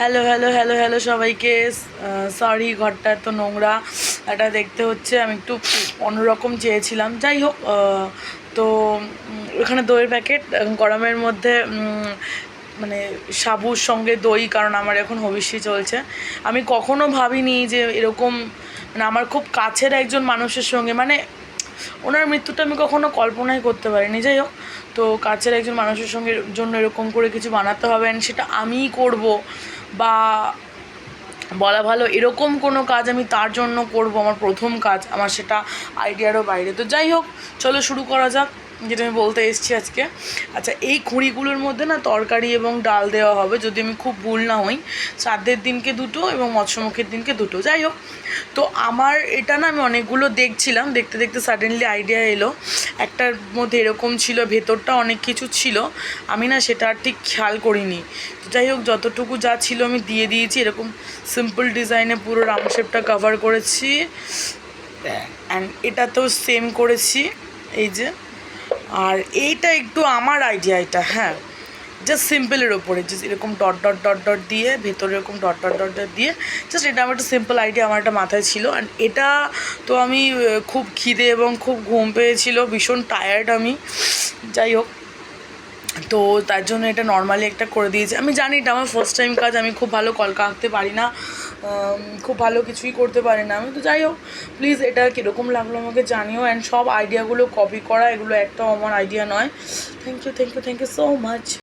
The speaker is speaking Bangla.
হ্যালো হ্যালো হ্যালো হ্যালো সবাইকে। সরি, ঘরটা এত নোংরা, এটা দেখতে হচ্ছে। আমি একটু অন্যরকম চেয়েছিলাম, যাই হোক। তো ওখানে দইয়ের প্যাকেট, গরমের মধ্যে মানে সাবুর সঙ্গে দই, কারণ আমার এখন হবিষ্যি চলছে। আমি কখনো ভাবিনি যে এরকম, মানে আমার খুব কাছের একজন মানুষের সঙ্গে, মানে ওনার মৃত্যুটা আমি কখনো কল্পনাই করতে পারিনি। যাই হোক, তো কাছের একজন মানুষের সঙ্গে জন্য এরকম করে কিছু বানাতে হবে, অ্যান্ড সেটা আমিই করব, বা বলা ভালো এরকম কোনো কাজ আমি তার জন্য করব, আমার প্রথম কাজ, আমার সেটা আইডিয়ারও বাইরে। তো যাই হোক, চলো শুরু করা যাক যেটা আমি বলতে এসেছি আজকে। আচ্ছা, এই খুঁড়িগুলোর মধ্যে না তরকারি এবং ডাল দেওয়া হবে, যদি আমি খুব ভুল না হই। শ্রাদ্ধের দিনকে দুটো এবং মৎস্যমুখীর দিনকে দুটো। যাই হোক, তো আমার এটা না, আমি অনেকগুলো দেখছিলাম, দেখতে দেখতে সাডেনলি আইডিয়া এলো। একটার মধ্যে এরকম ছিল, ভেতরটা অনেক কিছু ছিল, আমি না সেটা আর ঠিক খেয়াল করিনি। তো যাই হোক, যতটুকু যা ছিল আমি দিয়ে দিয়েছি। এরকম সিম্পল ডিজাইনে পুরো রাউন্ড শেপটা কভার করেছি, অ্যান্ড এটাতেও সেম করেছি, এই যে। আর এইটা একটু আমার আইডিয়া, এটা হ্যাঁ, জাস্ট সিম্পলের ওপরে জাস্ট এরকম ডট ডট ডট ডট দিয়ে, ভেতরে এরকম ডট ডট ডট ডট দিয়ে, জাস্ট এটা আমার একটা সিম্পল আইডিয়া, আমার একটা মাথায় ছিল। অ্যান্ড এটা তো আমি খুব খিদে এবং খুব ঘুম পেয়েছিল, ভীষণ টায়ার্ড আমি, যাই হোক। তো তার জন্য এটা নর্মালি একটা করে দিয়েছি। আমি জানি এটা আমার ফার্স্ট টাইম কাজ, আমি খুব ভালো কলকা আঁকতে পারি না, খুব ভালো কিছুই করতে পারি না আমি। তো যাই হোক, প্লিজ এটা কীরকম লাগলো আমাকে জানিও। অ্যান্ড সব আইডিয়াগুলো কপি করা, এগুলো একটাও আমার আইডিয়া নয়। Thank you thank you thank you so much.